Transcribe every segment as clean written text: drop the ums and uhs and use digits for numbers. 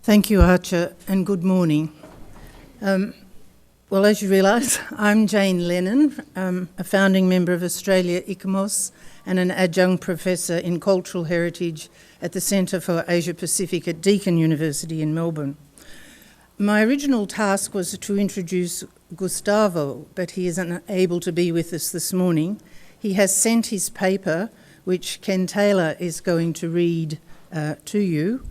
Thank you, Archer, and good morning. Well, as you realise, I'm Jane Lennon, a founding member of Australia ICOMOS and an adjunct professor in cultural heritage at the Centre for Asia Pacific at Deakin University in Melbourne. My original task was to introduce Gustavo, but he is unable to be with us this morning. He has sent his paper, which Ken Taylor is going to read to you.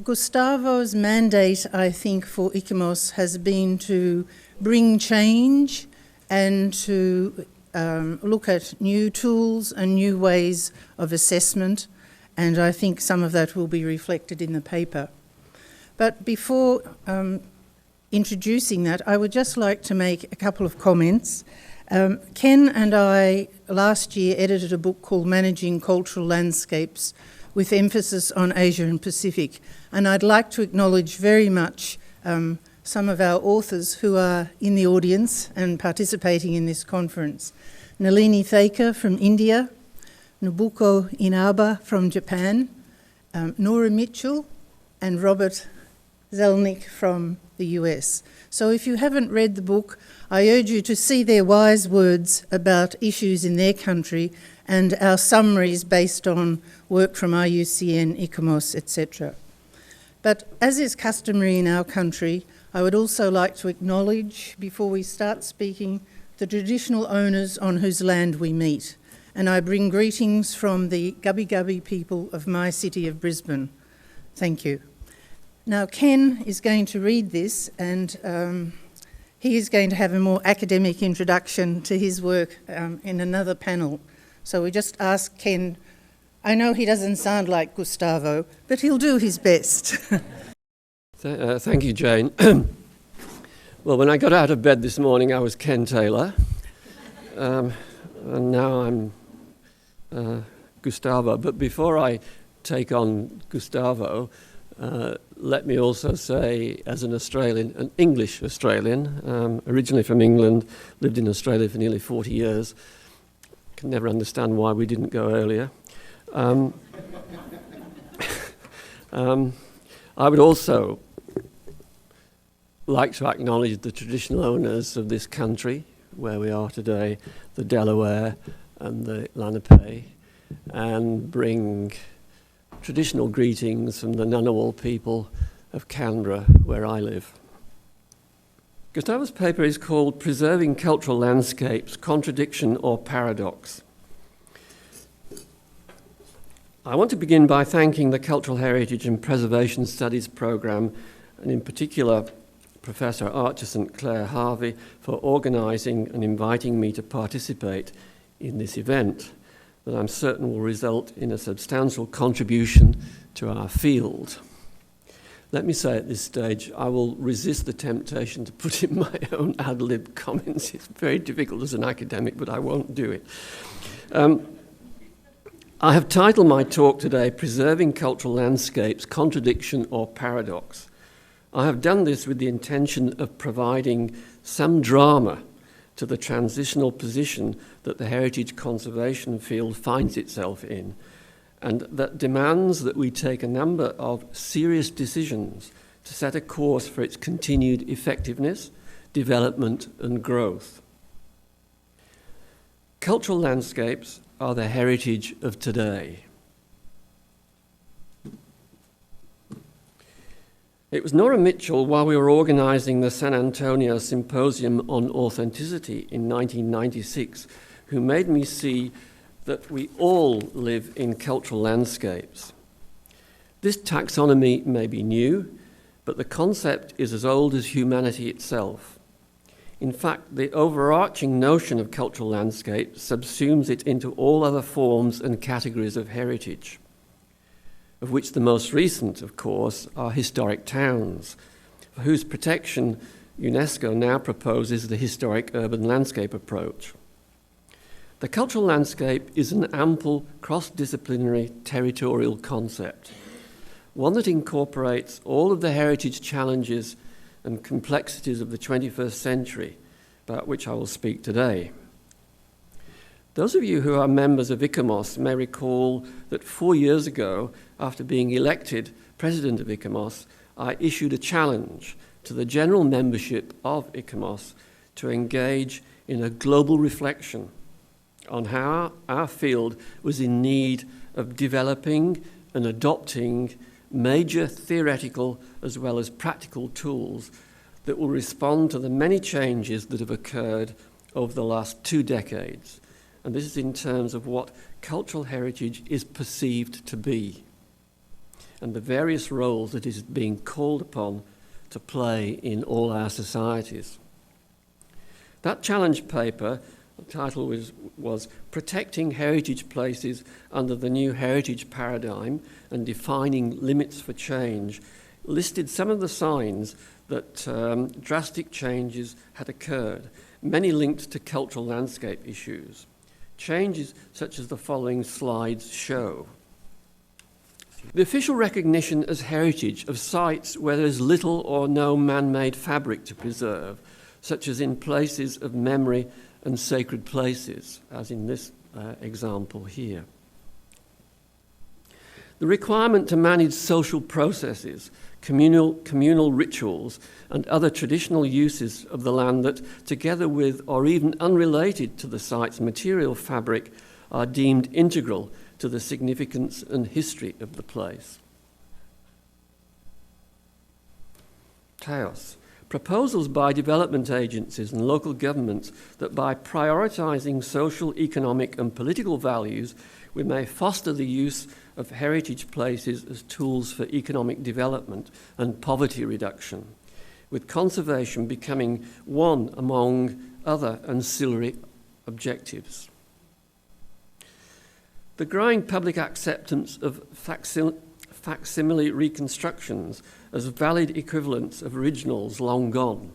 Gustavo's mandate, I think, for ICOMOS has been to bring change and to look at new tools and new ways of assessment, and I think some of that will be reflected in the paper. But before introducing that, I would just like to make a couple of comments. Ken and I last year edited a book called Managing Cultural Landscapes, with emphasis on Asia and Pacific. And I'd like to acknowledge very much some of our authors who are in the audience and participating in this conference. Nalini Thaker from India, Nobuko Inaba from Japan, Nora Mitchell and Robert Zelnick from the US. So if you haven't read the book, I urge you to see their wise words about issues in their country and our summaries based on work from IUCN, ICOMOS, etc. But as is customary in our country, I would also like to acknowledge, before we start speaking, the traditional owners on whose land we meet. And I bring greetings from the Gubbi Gubbi people of my city of Brisbane. Thank you. Now, Ken is going to read this, and he is going to have a more academic introduction to his work in another panel. So we just ask Ken, I know he doesn't sound like Gustavo, but he'll do his best. Thank you, Jane. Well, when I got out of bed this morning, I was Ken Taylor, and now I'm Gustavo. But before I take on Gustavo, let me also say, as an Australian, an English Australian, originally from England, lived in Australia for nearly 40 years, can never understand why we didn't go earlier. I would also like to acknowledge the traditional owners of this country, where we are today, the Delaware and the Lenape, and bring traditional greetings from the Ngunnawal people of Canberra, where I live. Gustavo's paper is called Preserving Cultural Landscapes, Contradiction or Paradox. I want to begin by thanking the Cultural Heritage and Preservation Studies programme, and in particular Professor Archer St. Clair Harvey, for organising and inviting me to participate in this event that I'm certain will result in a substantial contribution to our field. Let me say at this stage, I will resist the temptation to put in my own ad-lib comments. It's very difficult as an academic, but I won't do it. I have titled my talk today, Preserving Cultural Landscapes, Contradiction or Paradox. I have done this with the intention of providing some drama to the transitional position that the heritage conservation field finds itself in, and that demands that we take a number of serious decisions to set a course for its continued effectiveness, development and growth. Cultural landscapes are the heritage of today. It was Nora Mitchell, while we were organising the San Antonio Symposium on Authenticity in 1996, who made me see that we all live in cultural landscapes. This taxonomy may be new, but the concept is as old as humanity itself. In fact, the overarching notion of cultural landscape subsumes it into all other forms and categories of heritage, of which the most recent, of course, are historic towns, for whose protection UNESCO now proposes the historic urban landscape approach. The cultural landscape is an ample, cross-disciplinary territorial concept, one that incorporates all of the heritage challenges and complexities of the 21st century, about which I will speak today. Those of you who are members of ICOMOS may recall that 4 years ago, after being elected president of ICOMOS, I issued a challenge to the general membership of ICOMOS to engage in a global reflection on how our field was in need of developing and adopting major theoretical as well as practical tools that will respond to the many changes that have occurred over the last 2 decades. And this is in terms of what cultural heritage is perceived to be and the various roles that it is being called upon to play in all our societies. That challenge paper, the title was Protecting Heritage Places Under the New Heritage Paradigm and Defining Limits for Change, listed some of the signs that drastic changes had occurred, many linked to cultural landscape issues. Changes such as the following slides show. The official recognition as heritage of sites where there is little or no man-made fabric to preserve, such as in places of memory and sacred places, as in this example here. The requirement to manage social processes, communal rituals, and other traditional uses of the land that, together with or even unrelated to the site's material fabric, are deemed integral to the significance and history of the place. Chaos. Proposals by development agencies and local governments that by prioritising social, economic and political values, we may foster the use of heritage places as tools for economic development and poverty reduction, with conservation becoming one among other ancillary objectives. The growing public acceptance of facsimile reconstructions as valid equivalents of originals long gone,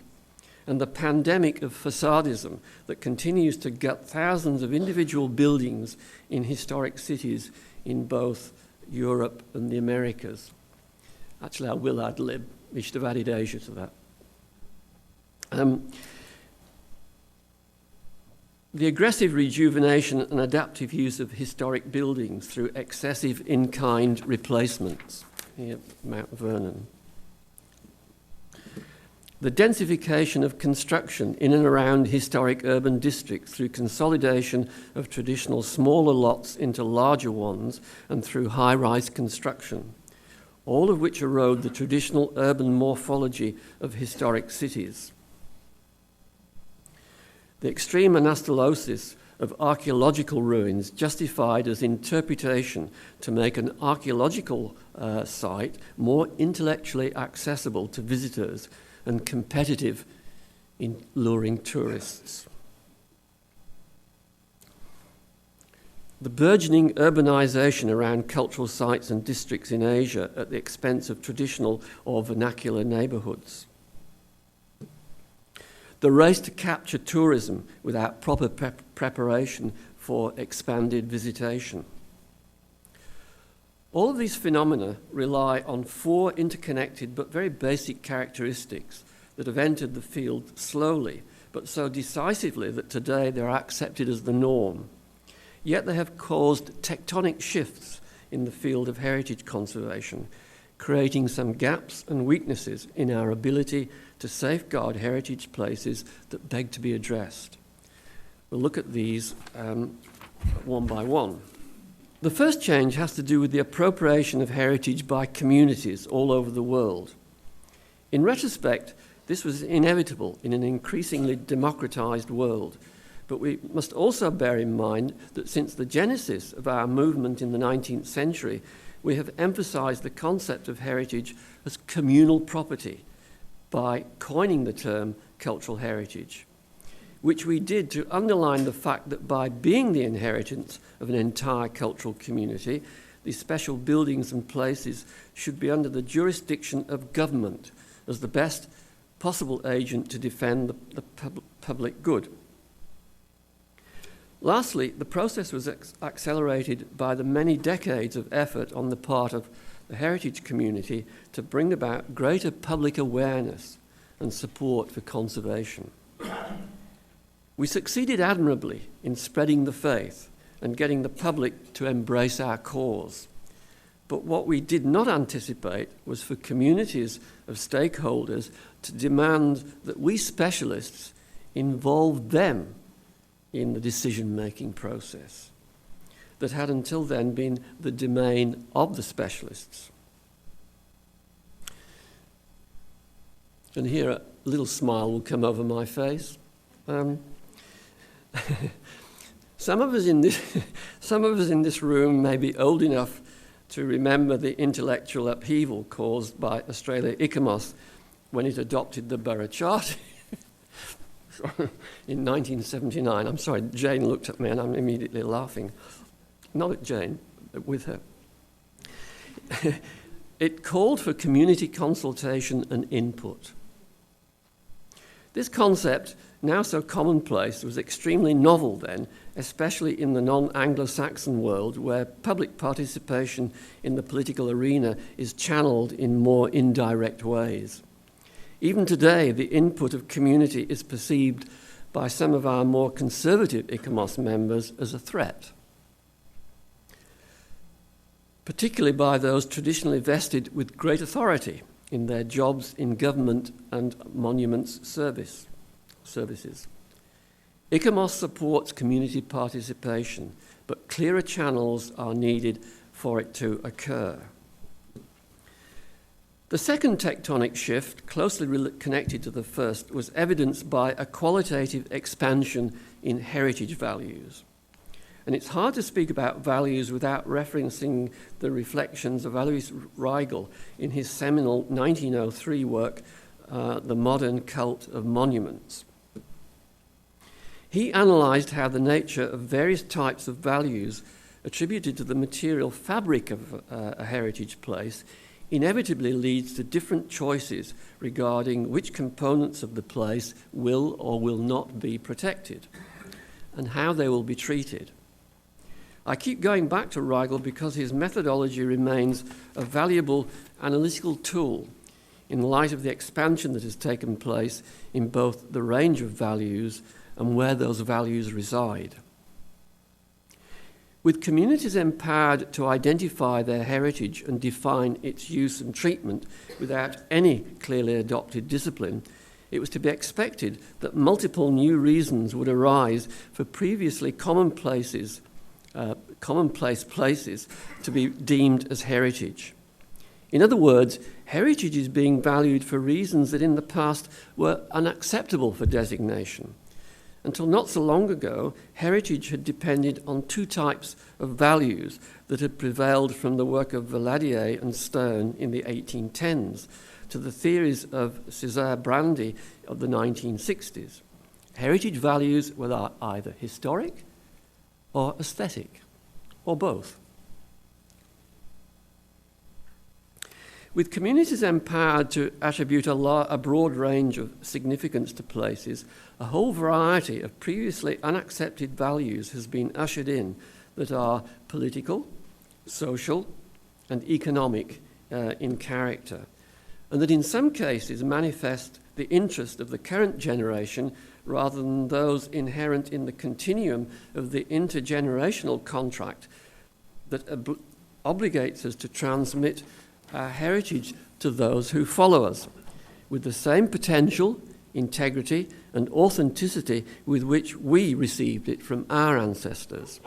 and the pandemic of facadism that continues to gut thousands of individual buildings in historic cities in both Europe and the Americas. Actually, I will ad lib. We should have added Asia to that. The aggressive rejuvenation and adaptive use of historic buildings through excessive in-kind replacements, here at Mount Vernon. The densification of construction in and around historic urban districts through consolidation of traditional smaller lots into larger ones and through high-rise construction, all of which erode the traditional urban morphology of historic cities. The extreme anastylosis of archaeological ruins justified as interpretation to make an archaeological site more intellectually accessible to visitors and competitive in luring tourists. The burgeoning urbanisation around cultural sites and districts in Asia at the expense of traditional or vernacular neighbourhoods. The race to capture tourism without proper preparation for expanded visitation. All of these phenomena rely on 4 interconnected but very basic characteristics that have entered the field slowly, but so decisively that today they are accepted as the norm. Yet they have caused tectonic shifts in the field of heritage conservation, creating some gaps and weaknesses in our ability to safeguard heritage places that beg to be addressed. We'll look at these one by one. The first change has to do with the appropriation of heritage by communities all over the world. In retrospect, this was inevitable in an increasingly democratized world, but we must also bear in mind that since the genesis of our movement in the 19th century, we have emphasized the concept of heritage as communal property by coining the term cultural heritage, which we did to underline the fact that by being the inheritance of an entire cultural community, these special buildings and places should be under the jurisdiction of government as the best possible agent to defend the public good. Lastly, the process was accelerated by the many decades of effort on the part of the heritage community to bring about greater public awareness and support for conservation. We succeeded admirably in spreading the faith and getting the public to embrace our cause. But what we did not anticipate was for communities of stakeholders to demand that we specialists involve them in the decision-making process that had until then been the domain of the specialists. And here a little smile will come over my face. Some of us in this room may be old enough to remember the intellectual upheaval caused by Australia ICOMOS when it adopted the Borough Charter in 1979. I'm sorry, Jane looked at me and I'm immediately laughing. Not at Jane, but with her. It called for community consultation and input. This concept, now so commonplace, was extremely novel then, especially in the non-Anglo-Saxon world, where public participation in the political arena is channeled in more indirect ways. Even today, the input of community is perceived by some of our more conservative ICOMOS members as a threat, particularly by those traditionally vested with great authority in their jobs in government and monuments services. ICOMOS supports community participation, but clearer channels are needed for it to occur. The second tectonic shift, closely connected to the first, was evidenced by a qualitative expansion in heritage values. And it's hard to speak about values without referencing the reflections of Alois Riegel in his seminal 1903 work, The Modern Cult of Monuments. He analysed how the nature of various types of values attributed to the material fabric of a heritage place inevitably leads to different choices regarding which components of the place will or will not be protected and how they will be treated. I keep going back to Riegel because his methodology remains a valuable analytical tool in light of the expansion that has taken place in both the range of values and where those values reside. With communities empowered to identify their heritage and define its use and treatment without any clearly adopted discipline, it was to be expected that multiple new reasons would arise for previously commonplace places to be deemed as heritage. In other words, heritage is being valued for reasons that in the past were unacceptable for designation. Until not so long ago, heritage had depended on two types of values that had prevailed from the work of Valadier and Stern in the 1810s to the theories of Cesare Brandi of the 1960s. Heritage values were either historic or aesthetic, or both. With communities empowered to attribute a broad range of significance to places, a whole variety of previously unaccepted values has been ushered in that are political, social, and economic in character, and that in some cases manifest the interest of the current generation rather than those inherent in the continuum of the intergenerational contract that obligates us to transmit our heritage to those who follow us with the same potential, integrity, and authenticity with which we received it from our ancestors.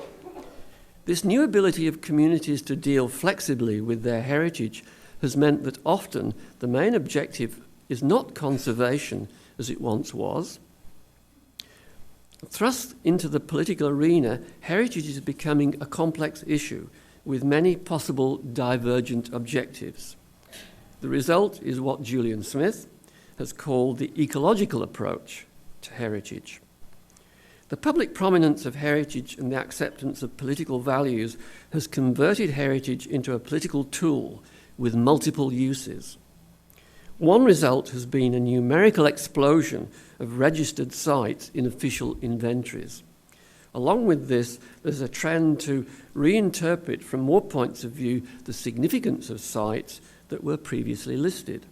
This new ability of communities to deal flexibly with their heritage has meant that often the main objective is not conservation as it once was. Thrust into the political arena, heritage is becoming a complex issue with many possible divergent objectives. The result is what Julian Smith has called the ecological approach to heritage. The public prominence of heritage and the acceptance of political values has converted heritage into a political tool with multiple uses. One result has been a numerical explosion of registered sites in official inventories. Along with this, there's a trend to reinterpret from more points of view the significance of sites that were previously listed.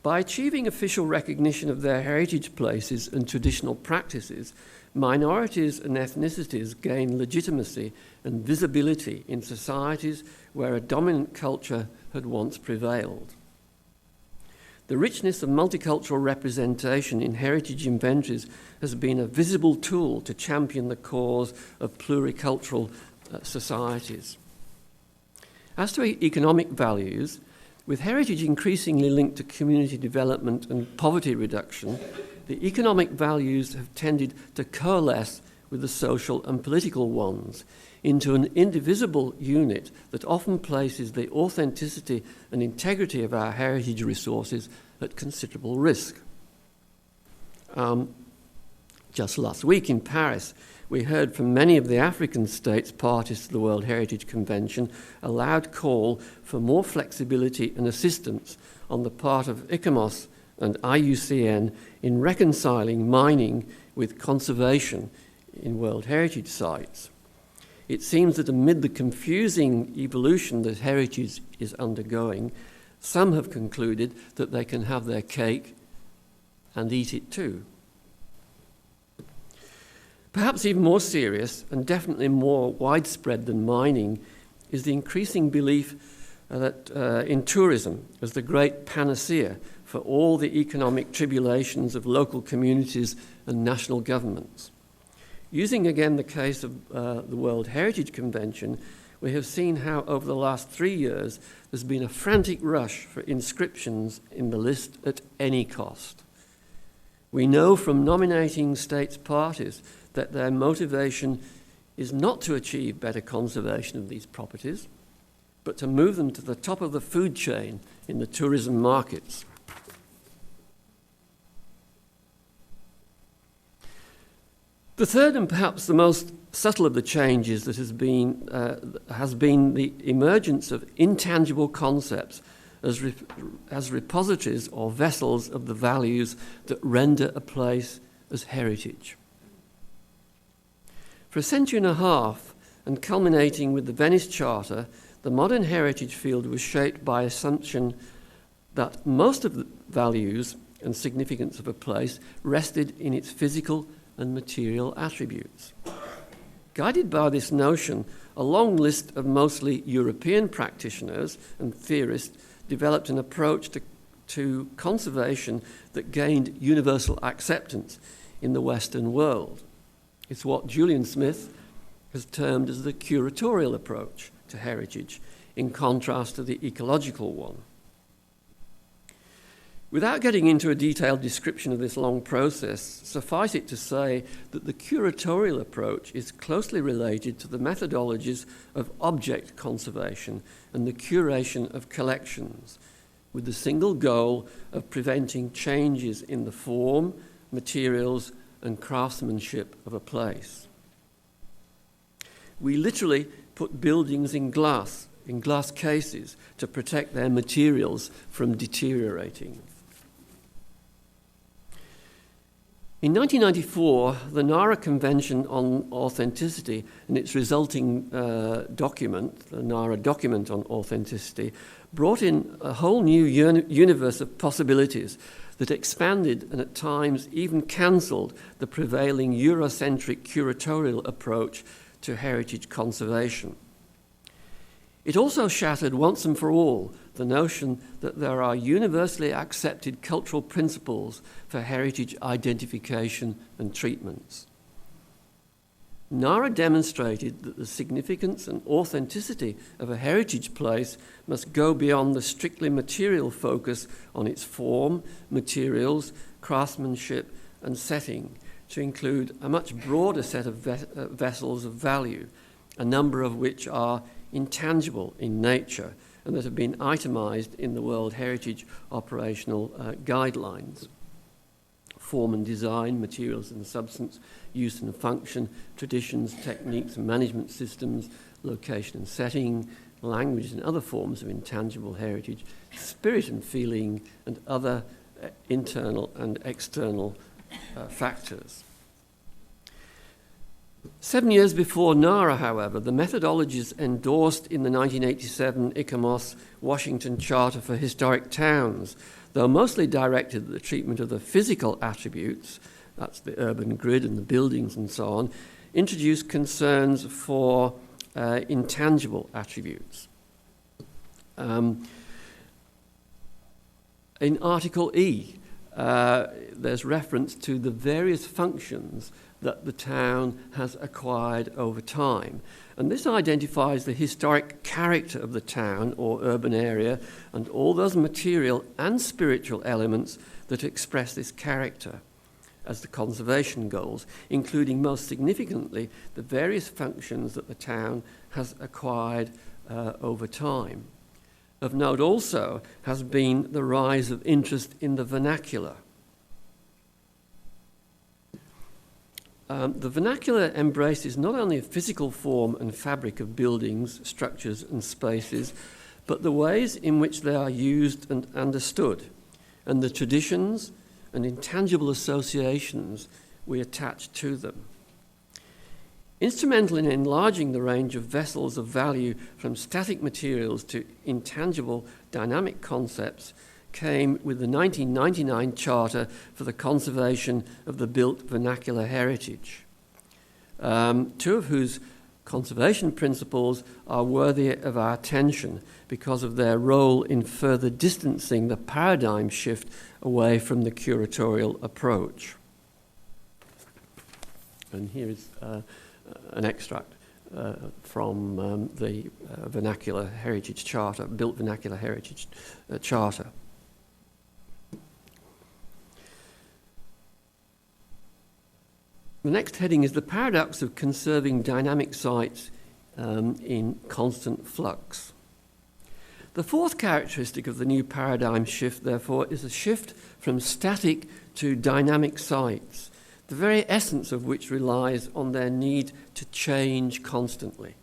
By achieving official recognition of their heritage places and traditional practices, minorities and ethnicities gain legitimacy and visibility in societies where a dominant culture had once prevailed. The richness of multicultural representation in heritage inventories has been a visible tool to champion the cause of pluricultural societies. As to economic values, with heritage increasingly linked to community development and poverty reduction, the economic values have tended to coalesce with the social and political ones into an indivisible unit that often places the authenticity and integrity of our heritage resources at considerable risk. Just last week in Paris, we heard from many of the African states parties to the World Heritage Convention a loud call for more flexibility and assistance on the part of ICOMOS and IUCN in reconciling mining with conservation in World Heritage sites. It seems that amid the confusing evolution that heritage is undergoing, some have concluded that they can have their cake and eat it too. Perhaps even more serious and definitely more widespread than mining is the increasing belief that in tourism as the great panacea for all the economic tribulations of local communities and national governments. Using again the case of the World Heritage Convention, we have seen how over the last 3 years there's been a frantic rush for inscriptions in the list at any cost. We know from nominating states parties that their motivation is not to achieve better conservation of these properties, but to move them to the top of the food chain in the tourism markets. The third and perhaps the most subtle of the changes that has been the emergence of intangible concepts as repositories or vessels of the values that render a place as heritage. For a century and a half, and culminating with the Venice Charter, the modern heritage field was shaped by assumption that most of the values and significance of a place rested in its physical and material attributes. Guided by this notion, a long list of mostly European practitioners and theorists developed an approach to conservation that gained universal acceptance in the Western world. It's what Julian Smith has termed as the curatorial approach to heritage, in contrast to the ecological one. Without getting into a detailed description of this long process, suffice it to say that the curatorial approach is closely related to the methodologies of object conservation and the curation of collections, with the single goal of preventing changes in the form, materials, and craftsmanship of a place. We literally put buildings in glass cases to protect their materials from deteriorating. In 1994, the Nara Convention on Authenticity and its resulting document, the Nara Document on Authenticity, brought in a whole new universe of possibilities that expanded and at times even cancelled the prevailing Eurocentric curatorial approach to heritage conservation. It also shattered once and for all the notion that there are universally accepted cultural principles for heritage identification and treatments. Nara demonstrated that the significance and authenticity of a heritage place must go beyond the strictly material focus on its form, materials, craftsmanship, and setting to include a much broader set of vessels of value, a number of which are intangible in nature and that have been itemised in the World Heritage Operational Guidelines. Form and design, materials and substance, use and function, traditions, techniques, management systems, location and setting, language and other forms of intangible heritage, spirit and feeling, and other internal and external factors. 7 years before NARA, however, the methodologies endorsed in the 1987 ICOMOS Washington Charter for Historic Towns, though mostly directed at the treatment of the physical attributes, that's the urban grid and the buildings and so on, introduced concerns for intangible attributes. In Article E, there's reference to the various functions that the town has acquired over time. And this identifies the historic character of the town or urban area and all those material and spiritual elements that express this character as the conservation goals, including most significantly the various functions that the town has acquired over time. Of note also has been the rise of interest in the vernacular. The vernacular embraces not only a physical form and fabric of buildings, structures and spaces, but the ways in which they are used and understood, and the traditions and intangible associations we attach to them. Instrumental in enlarging the range of vessels of value from static materials to intangible dynamic concepts came with the 1999 Charter for the Conservation of the Built Vernacular Heritage, two of whose conservation principles are worthy of our attention because of their role in further distancing the paradigm shift away from the curatorial approach. And here is an extract from the Vernacular Heritage Charter, Built Vernacular Heritage Charter. The next heading is the paradox of conserving dynamic sites in constant flux. The fourth characteristic of the new paradigm shift, therefore, is a shift from static to dynamic sites, the very essence of which relies on their need to change constantly.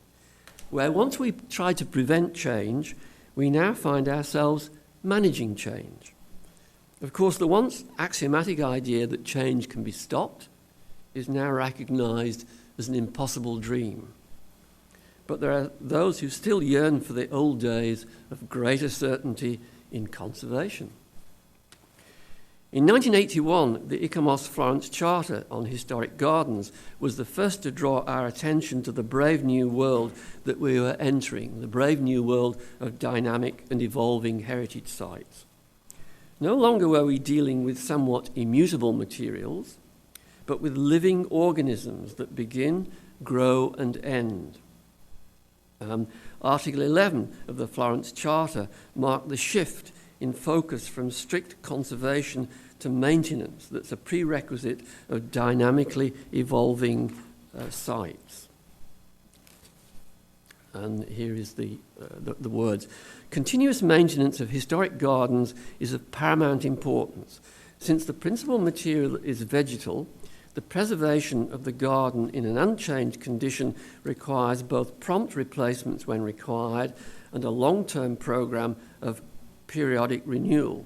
Where once we tried to prevent change, we now find ourselves managing change. Of course, the once axiomatic idea that change can be stopped is now recognised as an impossible dream. But there are those who still yearn for the old days of greater certainty in conservation. In 1981, the ICOMOS Florence Charter on Historic Gardens was the first to draw our attention to the brave new world that we were entering, the brave new world of dynamic and evolving heritage sites. No longer were we dealing with somewhat immutable materials, but with living organisms that begin, grow, and end. Article 11 of the Florence Charter marked the shift in focus from strict conservation to maintenance that's a prerequisite of dynamically evolving sites. And here is the words. Continuous maintenance of historic gardens is of paramount importance. Since the principal material is vegetal, the preservation of the garden in an unchanged condition requires both prompt replacements when required and a long-term program of periodic renewal,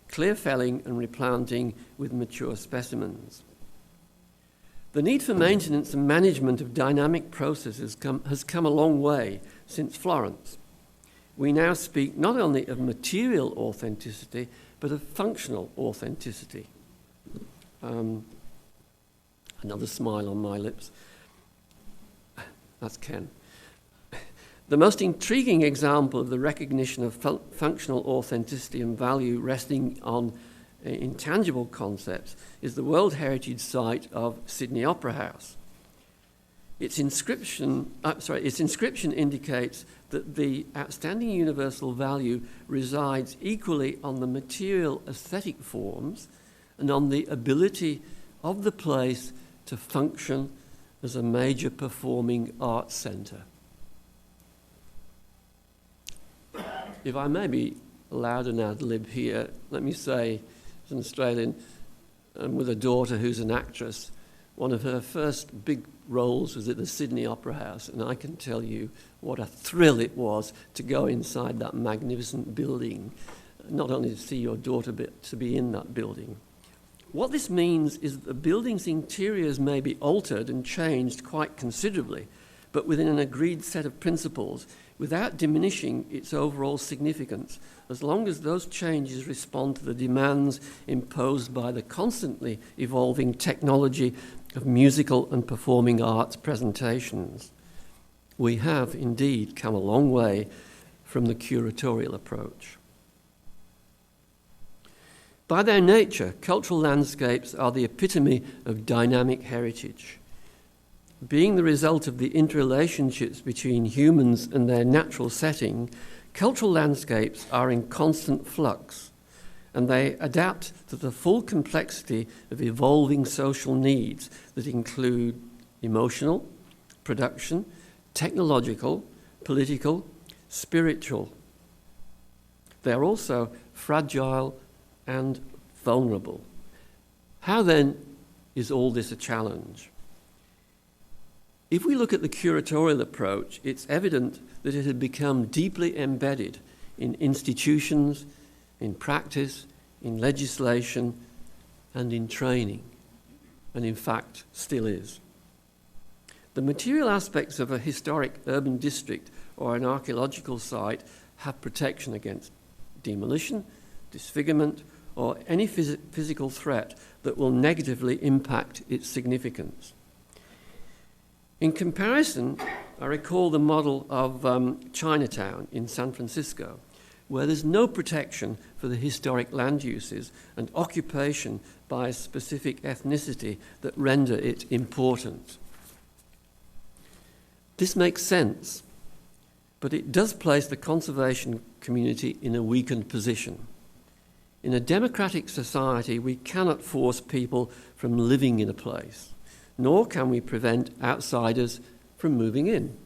clear felling and replanting with mature specimens. The need for maintenance and management of dynamic processes has come a long way since Florence. We now speak not only of material authenticity, but of functional authenticity. Another smile on my lips. That's Ken. The most intriguing example of the recognition of functional authenticity and value resting on intangible concepts is the World Heritage Site of Sydney Opera House. Its inscription indicates that the outstanding universal value resides equally on the material aesthetic forms and on the ability of the place to function as a major performing arts centre. If I may be allowed an ad lib here, let me say, as an Australian, with a daughter who's an actress, one of her first big roles was at the Sydney Opera House, and I can tell you what a thrill it was to go inside that magnificent building, not only to see your daughter, but to be in that building. What this means is that the building's interiors may be altered and changed quite considerably, but within an agreed set of principles, without diminishing its overall significance, as long as those changes respond to the demands imposed by the constantly evolving technology of musical and performing arts presentations. We have indeed come a long way from the curatorial approach. By their nature, cultural landscapes are the epitome of dynamic heritage. Being the result of the interrelationships between humans and their natural setting, cultural landscapes are in constant flux, and they adapt to the full complexity of evolving social needs that include emotional, production, technological, political, spiritual. They are also fragile and vulnerable. How then is all this a challenge? If we look at the curatorial approach, it's evident that it had become deeply embedded in institutions, in practice, in legislation, and in training, and in fact still is. The material aspects of a historic urban district or an archaeological site have protection against demolition, disfigurement, or any physical threat that will negatively impact its significance. In comparison, I recall the model of Chinatown in San Francisco, where there's no protection for the historic land uses and occupation by a specific ethnicity that render it important. This makes sense, but it does place the conservation community in a weakened position. In a democratic society, we cannot force people from living in a place, nor can we prevent outsiders from moving in.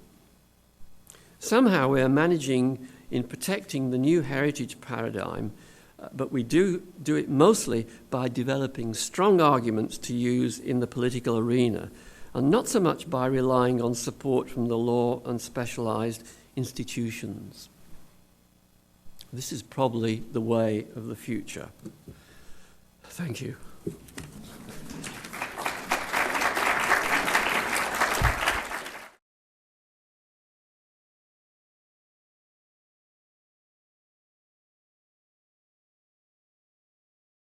Somehow we are managing in protecting the new heritage paradigm, but we do it mostly by developing strong arguments to use in the political arena, and not so much by relying on support from the law and specialised institutions. This is probably the way of the future. Thank you.